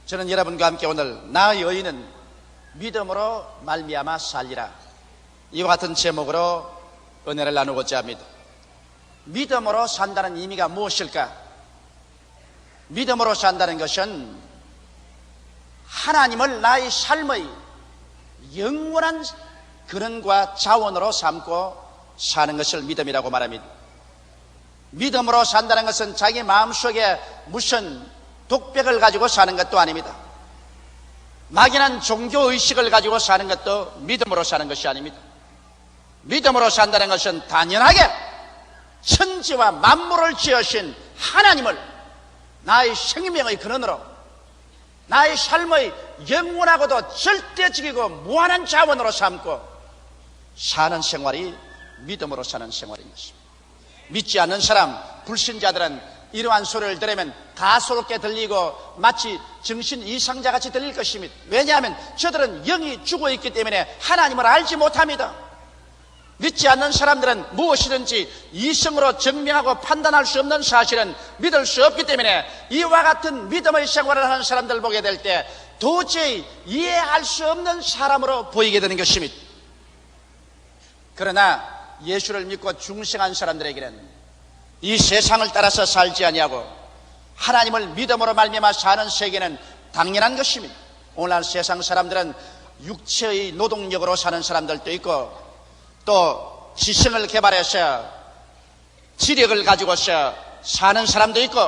저는 여러분과 함께 오늘 나의 의인은 믿음으로 말미암아 살리라, 이와 같은 제목으로 은혜를 나누고자 합니다. 믿음으로 산다는 의미가 무엇일까? 믿음으로 산다는 것은 하나님을 나의 삶의 영원한 근원과 자원으로 삼고 사는 것을 믿음이라고 말합니다. 믿음으로 산다는 것은 자기 마음속에 무슨 독백을 가지고 사는 것도 아닙니다. 막연한 종교의식을 가지고 사는 것도 믿음으로 사는 것이 아닙니다. 믿음으로 산다는 것은 당연하게 천지와 만물을 지으신 하나님을 나의 생명의 근원으로, 나의 삶의 영원하고도 절대적이고 무한한 자원으로 삼고 사는 생활이 믿음으로 사는 생활인 것입니다. 믿지 않는 사람, 불신자들은 이러한 소리를 들으면 가소롭게 들리고 마치 정신 이상자같이 들릴 것입니다. 왜냐하면 저들은 영이 죽어있기 때문에 하나님을 알지 못합니다. 믿지 않는 사람들은 무엇이든지 이성으로 증명하고 판단할 수 없는 사실은 믿을 수 없기 때문에 이와 같은 믿음의 생활을 하는 사람들을 보게 될 때 도저히 이해할 수 없는 사람으로 보이게 되는 것입니다. 그러나 예수를 믿고 중생한 사람들에게는 이 세상을 따라서 살지 아니하고 하나님을 믿음으로 말미암아 사는 세계는 당연한 것입니다. 오늘날 세상 사람들은 육체의 노동력으로 사는 사람들도 있고 또 지성을 개발해서 지력을 가지고서 사는 사람도 있고,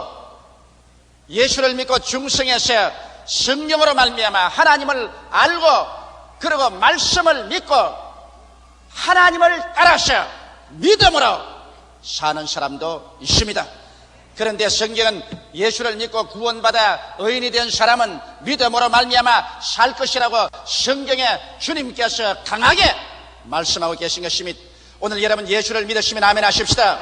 예수를 믿고 중생해서 성령으로 말미암아 하나님을 알고 그리고 말씀을 믿고 하나님을 따라서 믿음으로 사는 사람도 있습니다. 그런데 성경은 예수를 믿고 구원받아 의인이 된 사람은 믿음으로 말미암아 살 것이라고 성경에 주님께서 강하게 말씀하고 계신 것입니다. 오늘 여러분 예수를 믿으시면 아멘 하십시다.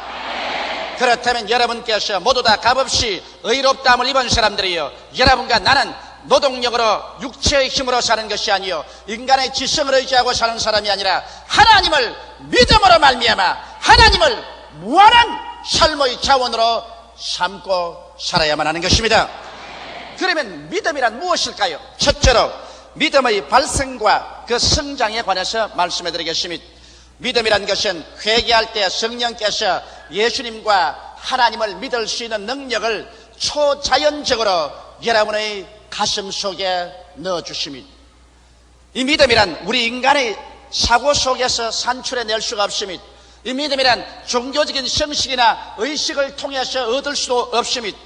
그렇다면 여러분께서 모두 다 값없이 의롭다함을 입은 사람들이요, 여러분과 나는 노동력으로 육체의 힘으로 사는 것이 아니요 인간의 지성을 의지하고 사는 사람이 아니라 하나님을 믿음으로 말미암아 하나님을 무한한 삶의 자원으로 삼고 살아야만 하는 것입니다. 그러면 믿음이란 무엇일까요? 첫째로 믿음의 발생과 그 성장에 관해서 말씀해 드리겠습니다. 믿음이란 것은 회개할 때 성령께서 예수님과 하나님을 믿을 수 있는 능력을 초자연적으로 여러분의 가슴 속에 넣어주십니다. 이 믿음이란 우리 인간의 사고 속에서 산출해낼 수가 없습니다. 이 믿음이란 종교적인 형식이나 의식을 통해서 얻을 수도 없습니다.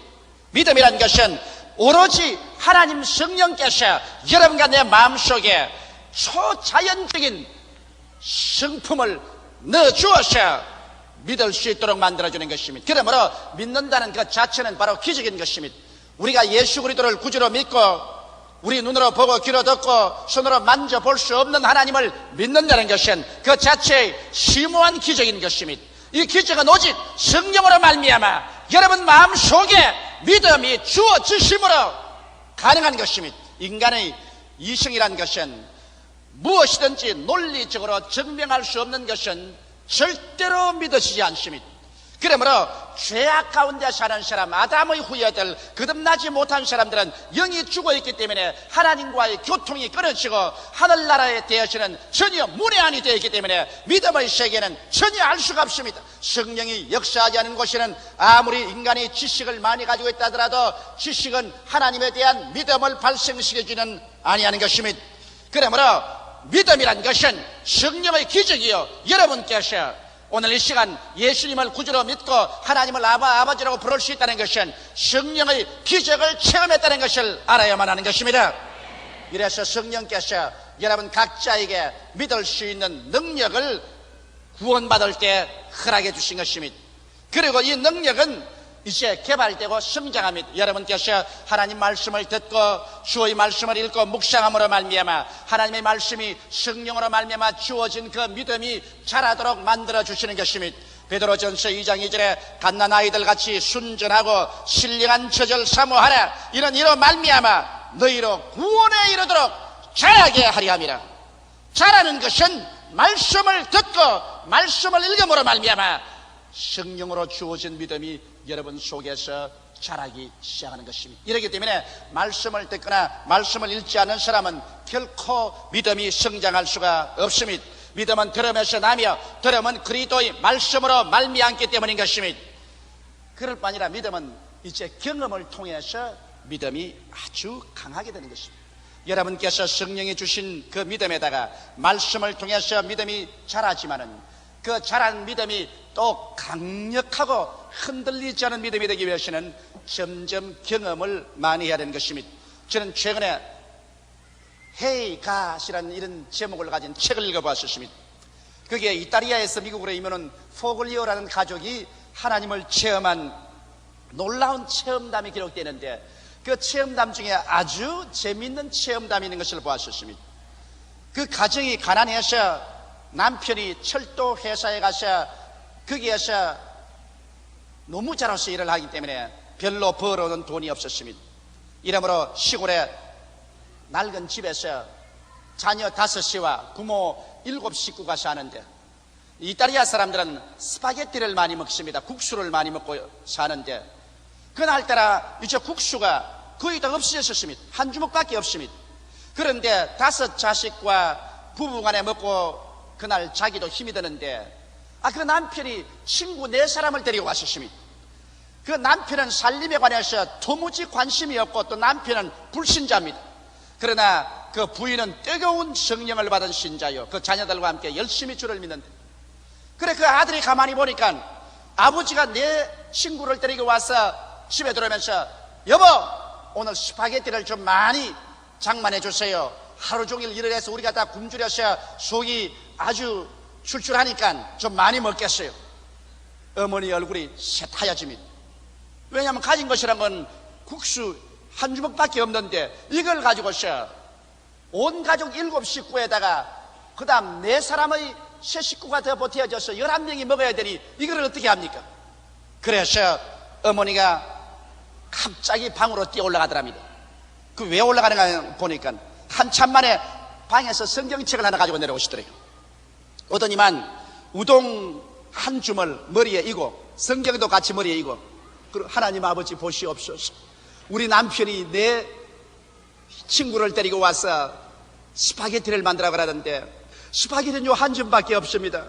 믿음이란 것은 오로지 하나님 성령께서 여러분과 내 마음속에 초자연적인 성품을 넣어주어서 믿을 수 있도록 만들어주는 것입니다. 그러므로 믿는다는 것 자체는 바로 기적인 것입니다. 우리가 예수 그리스도를 구주로 믿고 우리 눈으로 보고 귀로 듣고 손으로 만져볼 수 없는 하나님을 믿는다는 것은 그 자체의 심오한 기적인 것입니다. 이 기적은 오직 성령으로 말미암아 여러분 마음속에 믿음이 주어지심으로 가능한 것입니다. 인간의 이성이란 것은 무엇이든지 논리적으로 증명할 수 없는 것은 절대로 믿어지지 않습니다. 그러므로 죄악 가운데 사는 사람, 아담의 후예들, 거듭나지 못한 사람들은 영이 죽어있기 때문에 하나님과의 교통이 끊어지고 하늘나라에 대해서는 전혀 문외한이 되어 있기 때문에 믿음의 세계는 전혀 알 수가 없습니다. 성령이 역사하지 않은 곳에는 아무리 인간이 지식을 많이 가지고 있다 하더라도 지식은 하나님에 대한 믿음을 발생시켜주는 아니하는 것입니다. 그러므로 믿음이란 것은 성령의 기적이요, 여러분께서 오늘 이 시간 예수님을 구주로 믿고 하나님을 아버지라고 부를 수 있다는 것은 성령의 기적을 체험했다는 것을 알아야만 하는 것입니다. 이래서 성령께서 여러분 각자에게 믿을 수 있는 능력을 구원받을 때 허락해 주신 것입니다. 그리고 이 능력은 이제 개발되고 성장합니다. 여러분께서 하나님 말씀을 듣고 주의 말씀을 읽고 묵상함으로 말미암아 하나님의 말씀이 성령으로 말미암아 주어진 그 믿음이 자라도록 만들어 주시는 것입니다. 베드로전서 2장 2절에 갓난아이들 같이 순전하고 신령한 처절 사모하라, 이로 말미암아 너희로 구원에 이르도록 자라게 하리 함이라. 자라는 것은 말씀을 듣고 말씀을 읽음으로 말미암아 성령으로 주어진 믿음이 여러분 속에서 자라기 시작하는 것입니다. 이렇기 때문에 말씀을 듣거나 말씀을 읽지 않는 사람은 결코 믿음이 성장할 수가 없습니다. 믿음은 들으면서 나며 들음은 그리스도의 말씀으로 말미암기 때문인 것입니다. 그럴 뿐 아니라 믿음은 이제 경험을 통해서 믿음이 아주 강하게 되는 것입니다. 여러분께서 성령이 주신 그 믿음에다가 말씀을 통해서 믿음이 자라지만은 그 자란 믿음이 또 강력하고 흔들리지 않은 믿음이 되기 위해서는 점점 경험을 많이 해야 되는 것입니다. 저는 최근에 Hey God이라는 이런 제목을 가진 책을 읽어봤었습니다. 그게 이탈리아에서 미국으로 이면은 포글리오라는 가족이 하나님을 체험한 놀라운 체험담이 기록되는데 그 체험담 중에 아주 재미있는 체험담이 있는 것을 보았었습니다. 그 가정이 가난해서 남편이 철도 회사에 가서 거기에서 노무자로서 일을 하기 때문에 별로 벌어오는 돈이 없었습니다. 이러므로 시골에 낡은 집에서 자녀 5와 부모 7식구가 사는데 이탈리아 사람들은 스파게티를 많이 먹습니다. 국수를 많이 먹고 사는데 그날따라 이제 국수가 거의 다 없어졌습니다. 한 주먹밖에 없습니다. 그런데 5 자식과 부부간에 먹고 그날 자기도 힘이 드는데 그 남편이 친구 4사람을 데리고 왔었습니다. 그 남편은 살림에 관해서 도무지 관심이 없고 또 남편은 불신자입니다. 그러나 그 부인은 뜨거운 성령을 받은 신자요. 그 자녀들과 함께 열심히 주를 믿는데 그래 그 아들이 가만히 보니까 아버지가 내 친구를 데리고 와서 집에 들어오면서 여보 오늘 스파게티를 좀 많이 장만해 주세요. 하루 종일 일을 해서 우리가 다 굶주려서 속이 아주 출출하니까 좀 많이 먹겠어요. 어머니 얼굴이 새하얘집니다. 왜냐하면 가진 것이란 건 국수 한 주먹밖에 없는데 이걸 가지고서 온 가족 7식구에다가 그 다음 4사람의 새 식구가 더 보태어져서 11명이 먹어야 되니 이걸 어떻게 합니까? 그래서 어머니가 갑자기 방으로 뛰어 올라가더랍니다. 그 왜 올라가는가 보니까 한참 만에 방에서 성경책을 하나 가지고 내려오시더래요. 오더니만 우동 한 줌을 머리에 이고 성경도 같이 머리에 이고 그리고 하나님 아버지 보시옵소서 우리 남편이 내 친구를 데리고 와서 스파게티를 만들어 가라는데 스파게티는 요 한 줌밖에 없습니다.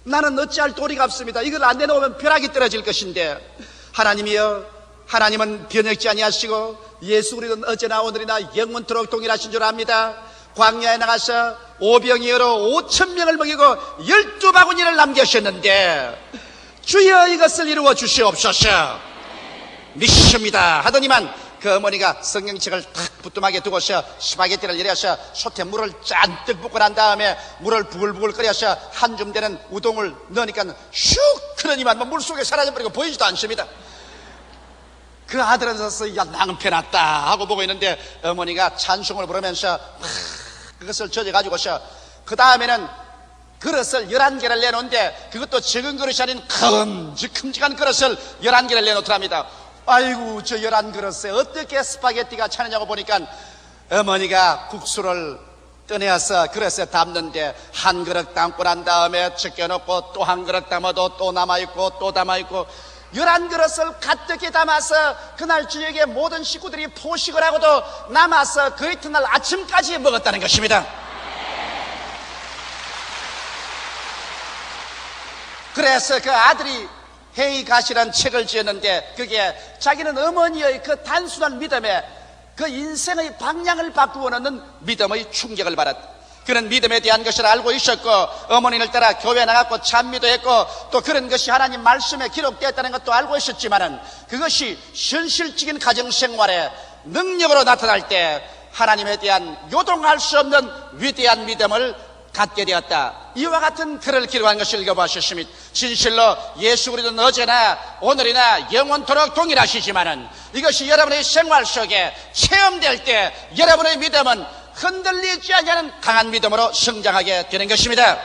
나는 어찌할 도리가 없습니다. 이걸 안 내놓으면 벼락이 떨어질 것인데 하나님이여 하나님은 변혁지 아니하시고 예수 그리스도는 어제나 오늘이나 영원토록 동일하신 줄 압니다. 광야에 나가서 오병이어로 5,000명을 먹이고 12바구니를 남겨주셨는데 주여 이것을 이루어 주시옵소서 믿습니다 하더니만 그 어머니가 성경책을 탁 부뚜막에 두고서 스파게티를 내려서 솥에 물을 잔뜩 붓고 난 다음에 물을 부글부글 끓여서 한 줌 되는 우동을 넣으니까 슉 그러니만 물속에 사라져버리고 보이지도 않습니다. 그 아들은 서서 야 낭패났다 하고 보고 있는데 어머니가 찬송을 부르면서 그것을 젖어가지고서 그 다음에는 그릇을 11개를 내놓는데 그것도 적은 그릇이 아닌 큼직한 그릇을 11개를 내놓더랍니다. 아이고 저 11그릇에 어떻게 스파게티가 차느냐고 보니까 어머니가 국수를 떠내어서 그릇에 담는데 한 그릇 담고 난 다음에 적혀놓고 또 한 그릇 담아도 또 남아있고 또 담아있고 11그릇을 가득히 담아서 그날 저녁에 모든 식구들이 포식을 하고도 남아서 그 이튿날 아침까지 먹었다는 것입니다. 그래서 그 아들이 헤이 갓이라는 책을 지었는데 그게 자기는 어머니의 그 단순한 믿음에 그 인생의 방향을 바꾸어 놓는 믿음의 충격을 받았다. 그는 믿음에 대한 것을 알고 있었고 어머니를 따라 교회에 나갔고 찬미도 했고 또 그런 것이 하나님 말씀에 기록되었다는 것도 알고 있었지만은 그것이 현실적인 가정생활에 능력으로 나타날 때 하나님에 대한 요동할 수 없는 위대한 믿음을 갖게 되었다. 이와 같은 글을 기록한 것을 읽어보셨습니다. 진실로 예수 그리스도는 어제나 오늘이나 영원토록 동일하시지만은 이것이 여러분의 생활 속에 체험될 때 여러분의 믿음은 흔들리지 않는 강한 믿음으로 성장하게 되는 것입니다.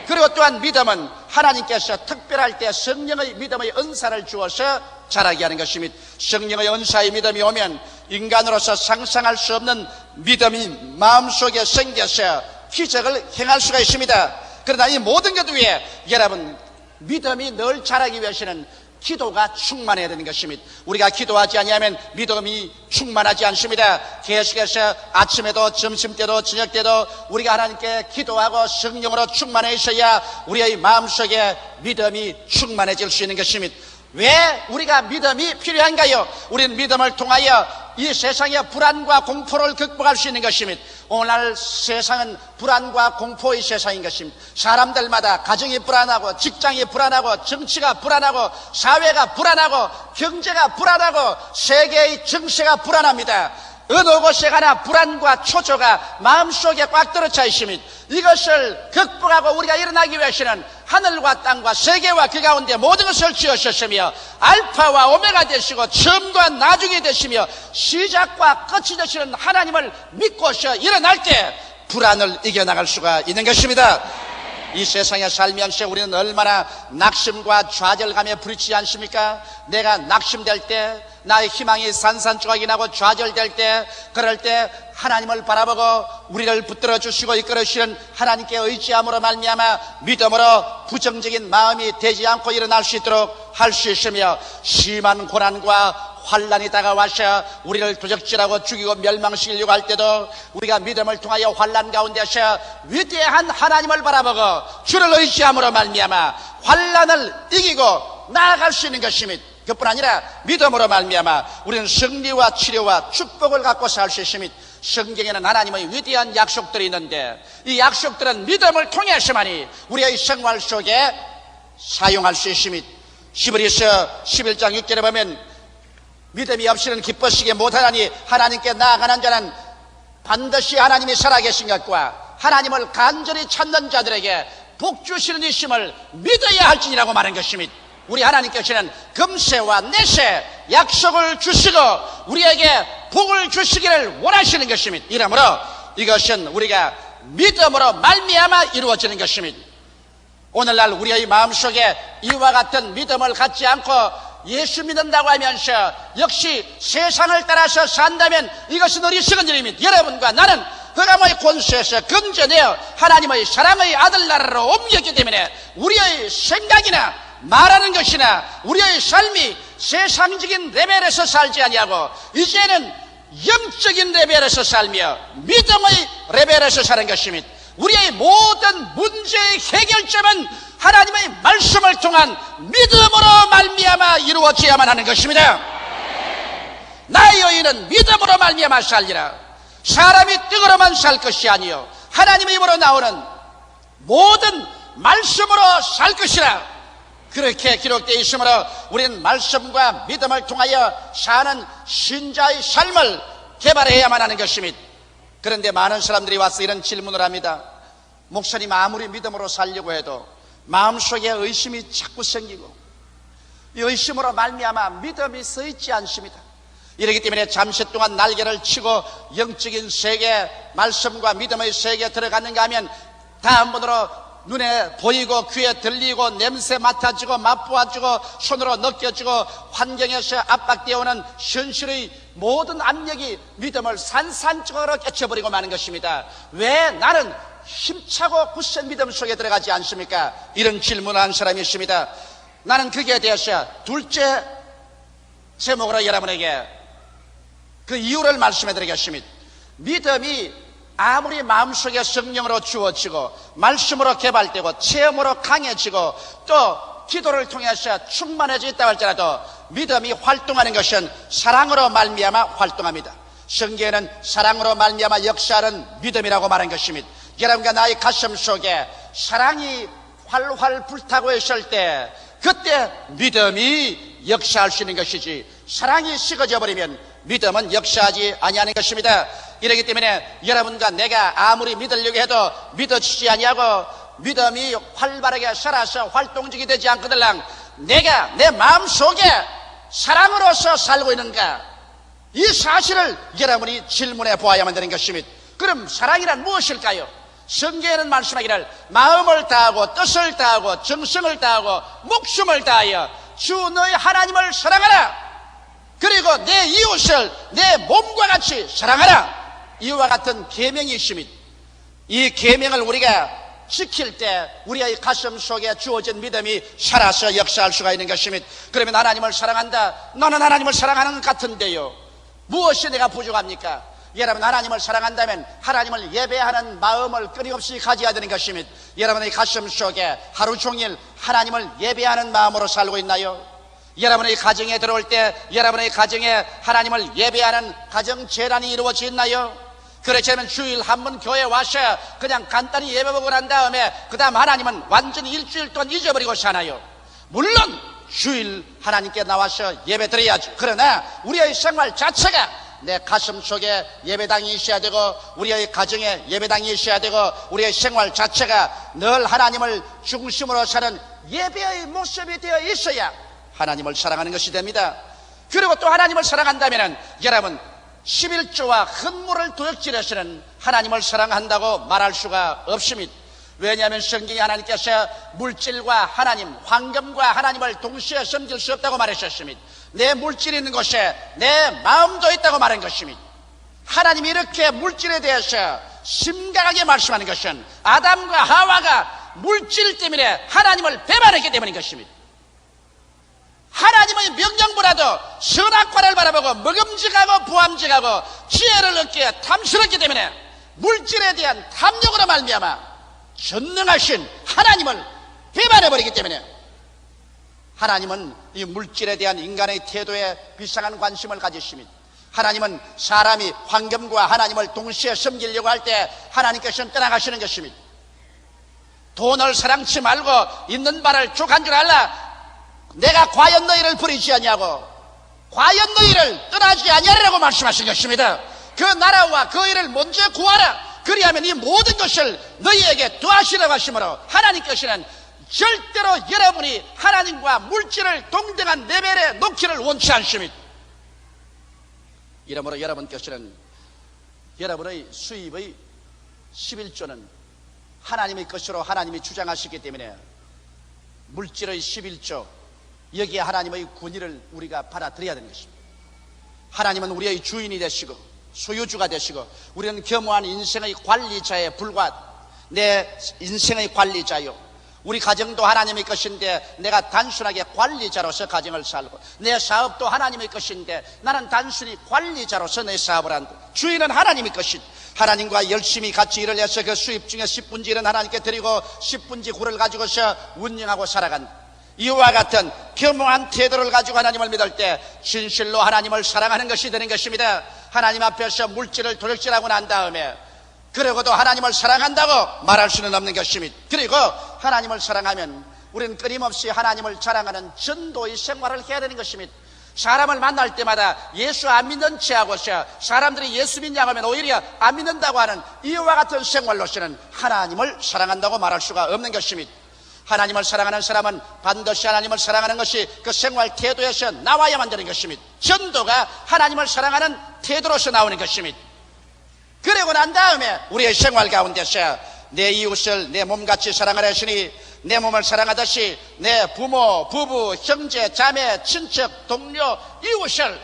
그리고 또한 믿음은 하나님께서 특별할 때 성령의 믿음의 은사를 주어서 자라게 하는 것입니다. 성령의 은사의 믿음이 오면 인간으로서 상상할 수 없는 믿음이 마음속에 생겨서 기적을 행할 수가 있습니다. 그러나 이 모든 것 위에 여러분 믿음이 늘 자라기 위해서는 기도가 충만해야 되는 것입니다. 우리가 기도하지 아니하면 믿음이 충만하지 않습니다. 계속해서 아침에도 점심때도 저녁때도 우리가 하나님께 기도하고 성령으로 충만해 있어야 우리의 마음속에 믿음이 충만해질 수 있는 것입니다. 왜 우리가 믿음이 필요한가요? 우리는 믿음을 통하여 이 세상의 불안과 공포를 극복할 수 있는 것입니다. 오늘날 세상은 불안과 공포의 세상인 것입니다. 사람들마다 가정이 불안하고 직장이 불안하고 정치가 불안하고 사회가 불안하고 경제가 불안하고 세계의 정세가 불안합니다. 어느 곳에 가나 불안과 초조가 마음속에 꽉 들어차 있습니다. 이것을 극복하고 우리가 일어나기 위해서는 하늘과 땅과 세계와 그 가운데 모든 것을 지으셨으며 알파와 오메가 되시고 처음과 나중이 되시며 시작과 끝이 되시는 하나님을 믿고서 일어날 때 불안을 이겨나갈 수가 있는 것입니다. 이 세상에 살면서 우리는 얼마나 낙심과 좌절감에 부딪히지 않습니까? 내가 낙심될 때, 나의 희망이 산산조각이 나고 좌절될 때, 그럴 때 하나님을 바라보고 우리를 붙들어 주시고 이끌어 주시는 하나님께 의지함으로 말미암아 믿음으로 부정적인 마음이 되지 않고 일어날 수 있도록 할 수 있으며, 심한 고난과 환란이 다가와서 우리를 도적질하고 죽이고 멸망시키려고 할 때도 우리가 믿음을 통하여 환란 가운데서 위대한 하나님을 바라보고 주를 의지함으로 말미암아 환란을 이기고 나아갈 수 있는 것입니다. 그뿐 아니라 믿음으로 말미암아 우리는 승리와 치료와 축복을 갖고 살 수 있습니다. 성경에는 하나님의 위대한 약속들이 있는데 이 약속들은 믿음을 통해서만이 우리의 생활 속에 사용할 수 있습니다. 히브리서 11장 6절에 보면 믿음이 없이는 기뻐시게 못하나니 하나님께 나아가는 자는 반드시 하나님이 살아계신 것과 하나님을 간절히 찾는 자들에게 복 주시는 이심을 믿어야 할지니라고 말한 것입니다. 우리 하나님께서는 금세와 내세 약속을 주시고 우리에게 복을 주시기를 원하시는 것입니다. 이러므로 이것은 우리가 믿음으로 말미암아 이루어지는 것입니다. 오늘날 우리의 마음속에 이와 같은 믿음을 갖지 않고 예수 믿는다고 하면서 역시 세상을 따라서 산다면 이것은 어리석은 일입니다. 여러분과 나는 흑암의 권세에서 건져내어 하나님의 사랑의 아들 나라로 옮겼기 때문에 우리의 생각이나 말하는 것이나 우리의 삶이 세상적인 레벨에서 살지 아니하고 이제는 영적인 레벨에서 살며 믿음의 레벨에서 사는 것입니다. 우리의 모든 문제의 해결점은 하나님의 말씀을 통한 믿음으로 말미암아 이루어져야만 하는 것입니다. 나의 의인은 믿음으로 말미암아 살리라. 사람이 뜻으로만 살 것이 아니요 하나님의 입으로 나오는 모든 말씀으로 살 것이라. 그렇게 기록되어 있으므로 우리는 말씀과 믿음을 통하여 사는 신자의 삶을 개발해야만 하는 것입니다. 그런데 많은 사람들이 와서 이런 질문을 합니다. 목사님, 아무리 믿음으로 살려고 해도 마음속에 의심이 자꾸 생기고 이 의심으로 말미암아 믿음이 서 있지 않습니다. 이러기 때문에 잠시 동안 날개를 치고 영적인 세계, 말씀과 믿음의 세계에 들어갔는가 하면 다음번으로 눈에 보이고 귀에 들리고 냄새 맡아지고 맛보아지고 손으로 느껴지고 환경에서 압박되어 오는 현실의 모든 압력이 믿음을 산산적으로 깨쳐버리고 마는 것입니다. 왜 나는 힘차고 굳센 믿음 속에 들어가지 않습니까? 이런 질문을 한 사람이 있습니다. 나는 거기에 대해서 둘째 제목으로 여러분에게 그 이유를 말씀해 드리겠습니다. 믿음이 아무리 마음속에 성령으로 주어지고 말씀으로 개발되고 체험으로 강해지고 또 기도를 통해서 충만해져 있다고 할지라도 믿음이 활동하는 것은 사랑으로 말미암아 활동합니다. 성경에는 사랑으로 말미암아 역사하는 믿음이라고 말한 것입니다. 여러분과 나의 가슴 속에 사랑이 활활 불타고 있을 때 그때 믿음이 역사할 수 있는 것이지 사랑이 식어져 버리면 믿음은 역사하지 아니하는 것입니다. 이렇기 때문에 여러분과 내가 아무리 믿으려고 해도 믿어지지 아니하고 믿음이 활발하게 살아서 활동적이 되지 않거들랑 내가 내 마음속에 사랑으로서 살고 있는가, 이 사실을 여러분이 질문해 보아야만 되는 것입니다. 그럼 사랑이란 무엇일까요? 성경에는 말씀하기를 마음을 다하고 뜻을 다하고 정성을 다하고 목숨을 다하여 주 너희 하나님을 사랑하라. 그리고 내 이웃을 내 몸과 같이 사랑하라. 이와 같은 계명이 있습니다. 이 계명을 우리가 지킬 때 우리의 가슴 속에 주어진 믿음이 살아서 역사할 수가 있는 것입니다. 그러면 하나님을 사랑한다. 너는 하나님을 사랑하는 것 같은데요, 무엇이 내가 부족합니까? 여러분, 하나님을 사랑한다면 하나님을 예배하는 마음을 끊임없이 가져야 되는 것입니다. 여러분의 가슴 속에 하루 종일 하나님을 예배하는 마음으로 살고 있나요? 여러분의 가정에 들어올 때 여러분의 가정에 하나님을 예배하는 가정 재단이 이루어져 있나요? 그렇지 않으면 주일 한 번 교회 와서 그냥 간단히 예배 보고 난 다음에 그 다음 하나님은 완전히 일주일 동안 잊어버리고 사나요? 물론 주일 하나님께 나와서 예배 드려야죠. 그러나 우리의 생활 자체가 내 가슴 속에 예배당이 있어야 되고, 우리의 가정에 예배당이 있어야 되고, 우리의 생활 자체가 늘 하나님을 중심으로 사는 예배의 모습이 되어 있어야 하나님을 사랑하는 것이 됩니다. 그리고 또 하나님을 사랑한다면 여러분, 11조와 헌물을 도둑질해서는 하나님을 사랑한다고 말할 수가 없습니다. 왜냐하면 성경에 하나님께서 물질과 하나님, 황금과 하나님을 동시에 섬길 수 없다고 말하셨습니다. 내 물질이 있는 곳에 내 마음도 있다고 말한 것입니다. 하나님이 이렇게 물질에 대해서 심각하게 말씀하는 것은 아담과 하와가 물질 때문에 하나님을 배반했기 때문인 것입니다. 하나님의 명령보다도 선악과를 바라보고 먹음직하고 부함직하고 지혜를 얻기에 탐스럽기 때문에 물질에 대한 탐욕으로 말미암아 전능하신 하나님을 배반해버리기 때문에 하나님은 이 물질에 대한 인간의 태도에 비상한 관심을 가지십니다. 하나님은 사람이 황금과 하나님을 동시에 섬기려고 할 때 하나님께서는 떠나가시는 것입니다. 돈을 사랑치 말고 있는 바를 쭉 한 줄 알라. 내가 과연 너희를 버리지 아니하고 과연 너희를 떠나지 아니하리라고 말씀하신 것입니다. 그 나라와 그 일을 먼저 구하라. 그리하면 이 모든 것을 너희에게 더하시라고 하시므로 하나님께서는 절대로 여러분이 하나님과 물질을 동등한 레벨에 놓기를 원치 않습니다. 이러므로 여러분께서는 여러분의 수입의 11조는 하나님의 것으로 하나님이 주장하시기 때문에 물질의 11조, 여기에 하나님의 권위를 우리가 받아들여야 되는 것입니다. 하나님은 우리의 주인이 되시고 소유주가 되시고 우리는 겸허한 인생의 관리자에 불과한 내 인생의 관리자요, 우리 가정도 하나님의 것인데 내가 단순하게 관리자로서 가정을 살고, 내 사업도 하나님의 것인데 나는 단순히 관리자로서 내 사업을 한다. 주인은 하나님의 것이다. 하나님과 열심히 같이 일을 해서 그 수입 중에 10분지 1은 하나님께 드리고 10분지 9를 가지고서 운영하고 살아간다. 이와 같은 겸허한 태도를 가지고 하나님을 믿을 때 진실로 하나님을 사랑하는 것이 되는 것입니다. 하나님 앞에서 물질을 도둑질하고 난 다음에 그러고도 하나님을 사랑한다고 말할 수는 없는 것입니다. 그리고 하나님을 사랑하면 우리는 끊임없이 하나님을 자랑하는 전도의 생활을 해야 되는 것입니다. 사람을 만날 때마다 예수 안 믿는 체하고서 사람들이 예수 믿냐고 하면 오히려 안 믿는다고 하는 이와 같은 생활로서는 하나님을 사랑한다고 말할 수가 없는 것입니다. 하나님을 사랑하는 사람은 반드시 하나님을 사랑하는 것이 그 생활 태도에서 나와야만 되는 것입니다. 전도가 하나님을 사랑하는 태도로서 나오는 것입니다. 그러고 난 다음에 우리의 생활 가운데서 내 이웃을 내 몸같이 사랑하라 하시니 내 몸을 사랑하듯이 내 부모, 부부, 형제, 자매, 친척, 동료, 이웃을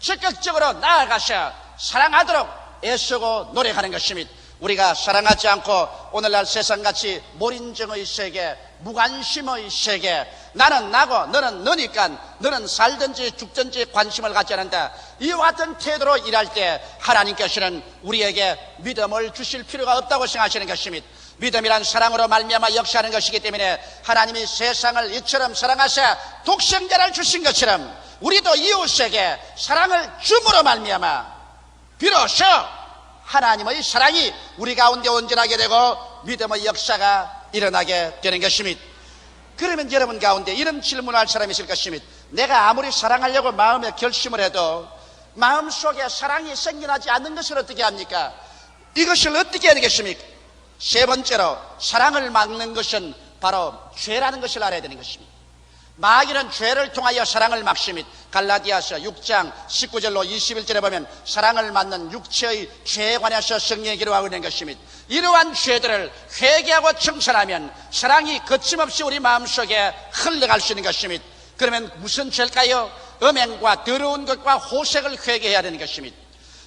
적극적으로 나아가서 사랑하도록 애쓰고 노력하는 것입니다. 우리가 사랑하지 않고 오늘날 세상같이 몰인정의 세계, 무관심의 세계, 나는 나고 너는 너니까 너는 살든지 죽든지 관심을 갖지 않는다, 이와 같은 태도로 일할 때 하나님께서는 우리에게 믿음을 주실 필요가 없다고 생각하시는 것입니다. 믿음이란 사랑으로 말미암아 역사하는 것이기 때문에 하나님이 세상을 이처럼 사랑하사 독생자를 주신 것처럼 우리도 이웃에게 사랑을 줌으로 말미암아 비로소 하나님의 사랑이 우리 가운데 온전하게 되고 믿음의 역사가 일어나게 되는 것입니다. 그러면 여러분 가운데 이런 질문을 할 사람이 있을 것입니다. 내가 아무리 사랑하려고 마음에 결심을 해도 마음속에 사랑이 생겨나지 않는 것을 어떻게 합니까? 이것을 어떻게 해야 되겠습니까? 세 번째로 사랑을 막는 것은 바로 죄라는 것을 알아야 되는 것입니다. 마귀는 죄를 통하여 사랑을 막습니다. 갈라디아서 6장 19절로 21절에 보면 사랑을 막는 육체의 죄에 관해서 성경이 기록하고 있는 것입니다. 이러한 죄들을 회개하고 청산하면 사랑이 거침없이 우리 마음속에 흘러갈 수 있는 것입니다. 그러면 무슨 죄일까요? 음행과 더러운 것과 호색을 회개해야 되는 것입니다.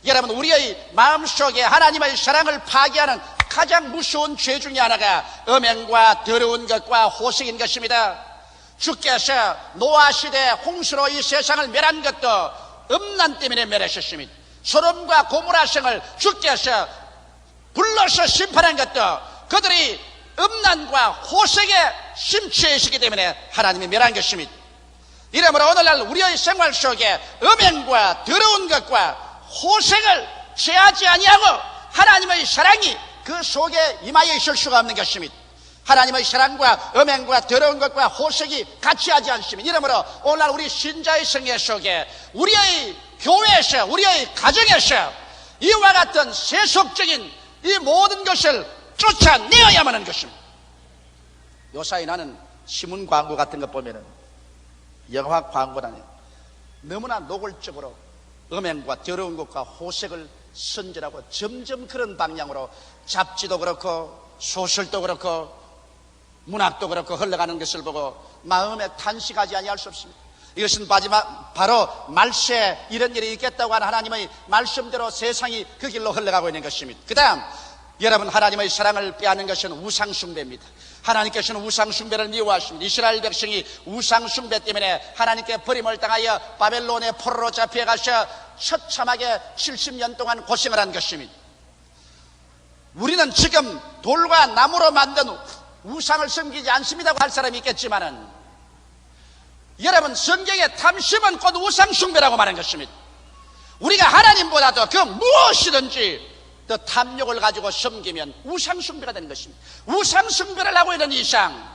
여러분, 우리의 마음속에 하나님의 사랑을 파괴하는 가장 무서운 죄 중에 하나가 음행과 더러운 것과 호색인 것입니다. 주께서 노아 시대 홍수로 이 세상을 멸한 것도 음란 때문에 멸하셨습니다. 소돔과 고모라 성을 주께서 불러서 심판한 것도 그들이 음란과 호색에 심취해 있었기 때문에 하나님이 멸한 것입니다. 이러므로 오늘날 우리의 생활 속에 음행과 더러운 것과 호색을 취하지 아니하고 하나님의 사랑이 그 속에 임하여 있을 수가 없는 것입니다. 하나님의 사랑과 음행과 더러운 것과 호색이 같이 하지 않습니다. 이러므로 오늘날 우리 신자의 생애 속에 우리의 교회에서 우리의 가정에서 이와 같은 세속적인 이 모든 것을 쫓아내어야만 하는 것입니다. 요사이 나는 신문 광고 같은 것 보면은 영화 광고라네요. 너무나 노골적으로 음행과 더러운 것과 호색을 선전하고 점점 그런 방향으로 잡지도 그렇고 소설도 그렇고 문학도 그렇고 흘러가는 것을 보고 마음에 탄식하지 아니할 수 없습니다. 이것은 바로 말세에 이런 일이 있겠다고 하는 하나님의 말씀대로 세상이 그 길로 흘러가고 있는 것입니다. 그 다음 여러분, 하나님의 사랑을 빼앗는 것은 우상숭배입니다. 하나님께서는 우상숭배를 미워하십니다. 이스라엘 백성이 우상숭배 때문에 하나님께 버림을 당하여 바벨론의 포로로 잡혀가서 처참하게 70년 동안 고생을 한 것입니다. 우리는 지금 돌과 나무로 만든 우상을 섬기지 않습니다고 할 사람이 있겠지만은 여러분, 성경의 탐심은 곧 우상숭배라고 말하는 것입니다. 우리가 하나님보다도 그 무엇이든지 더 탐욕을 가지고 섬기면 우상숭배가 되는 것입니다. 우상숭배를 하고 있는 이상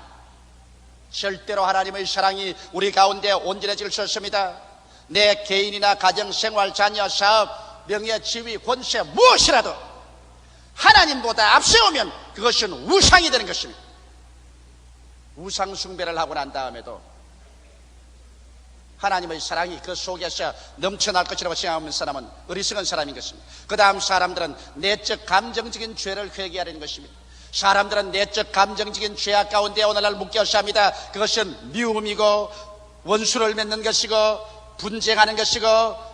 절대로 하나님의 사랑이 우리 가운데 온전해질 수 없습니다. 내 개인이나 가정, 생활, 자녀, 사업, 명예, 지위, 권세 무엇이라도 하나님보다 앞세우면 그것은 우상이 되는 것입니다. 우상숭배를 하고 난 다음에도 하나님의 사랑이 그 속에서 넘쳐날 것이라고 생각하는 사람은 어리석은 사람인 것입니다. 그 다음 사람들은 내적 감정적인 죄를 회개하려는 것입니다. 사람들은 내적 감정적인 죄악 가운데 오늘날 묶여서 합니다. 그것은 미움이고 원수를 맺는 것이고 분쟁하는 것이고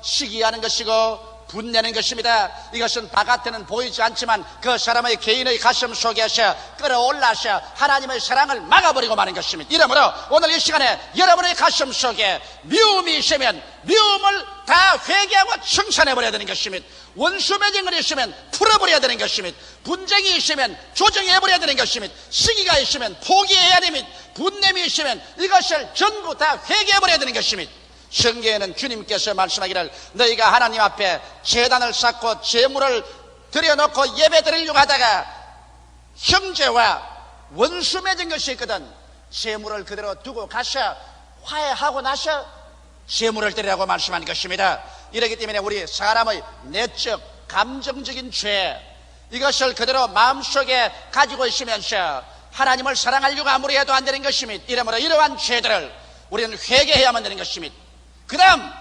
시기하는 것이고 분내는 것입니다. 이것은 바깥에는 보이지 않지만 그 사람의 개인의 가슴 속에서 끌어올라서 하나님의 사랑을 막아버리고 마는 것입니다. 이러므로 오늘 이 시간에 여러분의 가슴 속에 미움이 있으면 미움을 다 회개하고 청산해버려야 되는 것입니다. 원수 맺은 것이 있으면 풀어버려야 되는 것입니다. 분쟁이 있으면 조정해버려야 되는 것입니다. 시기가 있으면 포기해야 됩니다. 분냄이 있으면 이것을 전부 다 회개해버려야 되는 것입니다. 성경에는 주님께서 말씀하기를 너희가 하나님 앞에 제단을 쌓고 제물을 드려놓고 예배 드리려고 하다가 형제와 원수 맺은 것이 있거든 제물을 그대로 두고 가서 화해하고 나서 제물을 드리라고 말씀하는 것입니다. 이렇기 때문에 우리 사람의 내적 감정적인 죄 이것을 그대로 마음속에 가지고 있으면서 하나님을 사랑하려고 아무리 해도 안 되는 것입니다. 이러므로 이러한 죄들을 우리는 회개해야만 되는 것입니다. 그 다음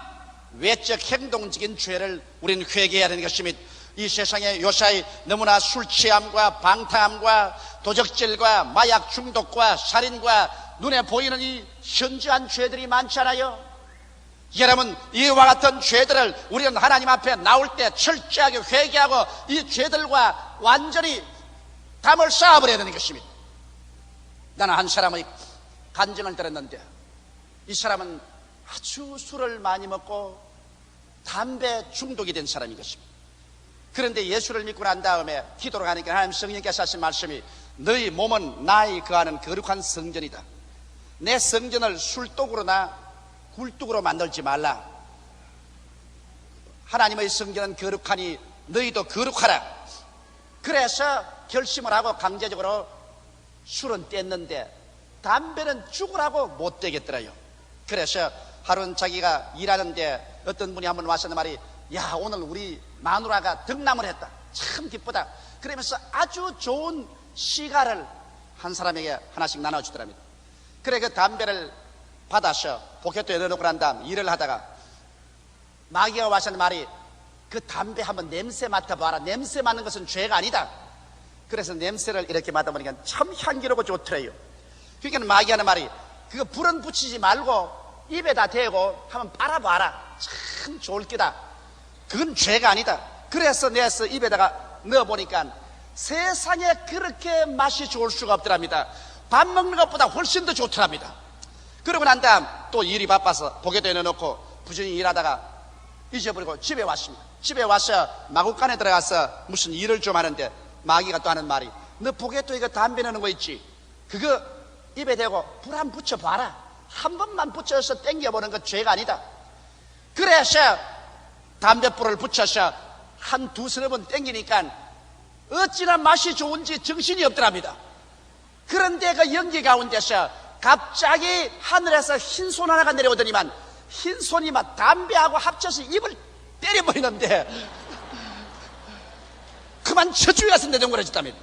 외적 행동적인 죄를 우리는 회개해야 하는 것입니다. 이 세상에 요사이 너무나 술 취함과 방탕함과 도적질과 마약 중독과 살인과 눈에 보이는 이 현저한 죄들이 많잖아요. 여러분, 이와 같은 죄들을 우리는 하나님 앞에 나올 때 철저하게 회개하고 이 죄들과 완전히 담을 쌓아버려야 되는 것입니다. 나는 한 사람의 간증을 들었는데 이 사람은 아주 술을 많이 먹고 담배 중독이 된 사람인 것입니다. 그런데 예수를 믿고 난 다음에 기도를 하니까 하나님 성령께서 하신 말씀이 너희 몸은 나의 거하는 거룩한 성전이다. 내 성전을 술독으로나 굴뚝으로 만들지 말라. 하나님의 성전은 거룩하니 너희도 거룩하라. 그래서 결심을 하고 강제적으로 술은 뗐는데 담배는 죽으라고 못 떼겠더라요. 그래서 하루는 자기가 일하는데 어떤 분이 한번 와서 말이 야 오늘 우리 마누라가 덕남을 했다. 참 기쁘다. 그러면서 아주 좋은 시가를 한 사람에게 하나씩 나눠주더랍니다. 그래 그 담배를 받아서 포켓에 넣어놓고 난 다음 일을 하다가 마귀가 와서 말이 그 담배 한번 냄새 맡아봐라. 냄새 맡는 것은 죄가 아니다. 그래서 냄새를 이렇게 맡아보니까 참 향기롭고 좋더래요. 그러니까 마귀가 하는 말이 그거 불은 붙이지 말고 입에다 대고 한번 빨아봐라. 참 좋을 기다. 그건 죄가 아니다. 그래서 내서 입에다가 넣어보니까 세상에 그렇게 맛이 좋을 수가 없더랍니다. 밥 먹는 것보다 훨씬 더 좋더랍니다. 그러고 난 다음 또 일이 바빠서 보게도 해놓고 부지런히 일하다가 잊어버리고 집에 왔습니다. 집에 와서 마구간에 들어가서 무슨 일을 좀 하는데 마귀가 또 하는 말이, 너 보게도 이거 담배 넣는 거 있지? 그거 입에 대고 불 한 붙여봐라. 한 번만 붙여서 땡겨보는 건 죄가 아니다. 그래서 담배불을 붙여서 한 두서너 번 땡기니까 어찌나 맛이 좋은지 정신이 없더랍니다. 그런데 그 연기 가운데서 갑자기 하늘에서 흰손 하나가 내려오더니만 흰손이 막 담배하고 합쳐서 입을 때려버리는데 그만 저주에 가서 내동그러졌답니다.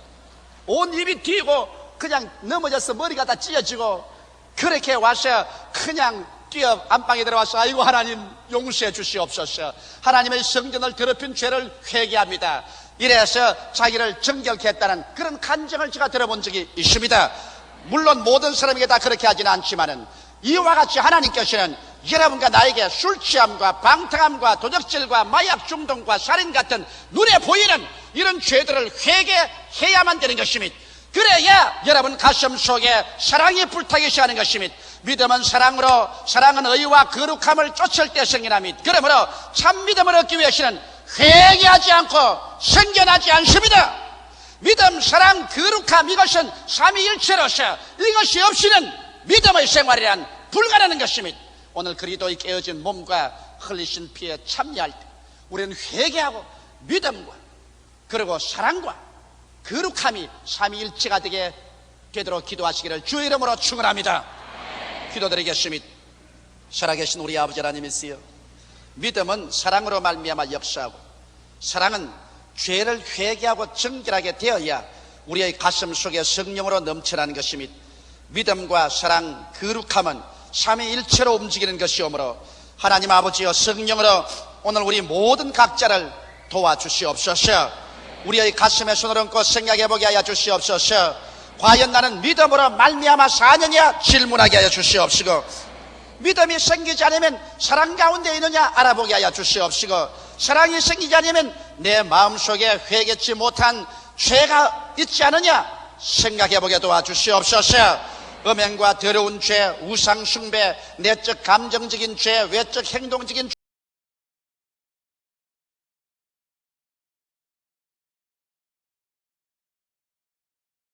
온 입이 뒤고 그냥 넘어져서 머리가 다 찢어지고 그렇게 와서 그냥 뛰어 안방에 들어와서 아이고 하나님 용서해 주시옵소서, 하나님의 성전을 더럽힌 죄를 회개합니다. 이래서 자기를 정결케 했다는 그런 간증을 제가 들어본 적이 있습니다. 물론 모든 사람에게 다 그렇게 하지는 않지만은 이와 같이 하나님께서는 여러분과 나에게 술 취함과 방탕함과 도적질과 마약 중독과 살인 같은 눈에 보이는 이런 죄들을 회개해야만 되는 것입니다. 그래야 여러분 가슴 속에 사랑이 불타기 시작하는 것입니다. 믿음은 사랑으로, 사랑은 의와 거룩함을 쫓을 때 생겨납니다. 그러므로 참 믿음을 얻기 위해서는 회개하지 않고 생겨나지 않습니다. 믿음, 사랑, 거룩함, 이것은 삼위일체로서 이것이 없이는 믿음의 생활이란 불가능한 것입니다. 오늘 그리스도의 깨어진 몸과 흘리신 피에 참여할 때 우리는 회개하고 믿음과 그리고 사랑과 거룩함이 삼위일체가 되도록 기도하시기를 주의 이름으로 축원합니다. 기도드리겠습니다. 살아계신 우리 아버지 하나님이시여, 믿음은 사랑으로 말미암아 역사하고 사랑은 죄를 회개하고 정결하게 되어야 우리의 가슴 속에 성령으로 넘쳐나는 것입니다. 믿음과 사랑, 거룩함은 삼위일체로 움직이는 것이오므로 하나님 아버지여, 성령으로 오늘 우리 모든 각자를 도와주시옵소서. 우리의 가슴에 손을 얹고 생각해보게 하여 주시옵소서. 과연 나는 믿음으로 말미암아 사느냐 질문하게 하여 주시옵시고, 믿음이 생기지 않으면 사랑 가운데 있느냐 알아보게 하여 주시옵시고, 사랑이 생기지 않으면 내 마음속에 회개치 못한 죄가 있지 않느냐 생각해보게 도와주시옵소서. 음행과 더러운 죄, 우상숭배, 내적 감정적인 죄, 외적 행동적인 죄,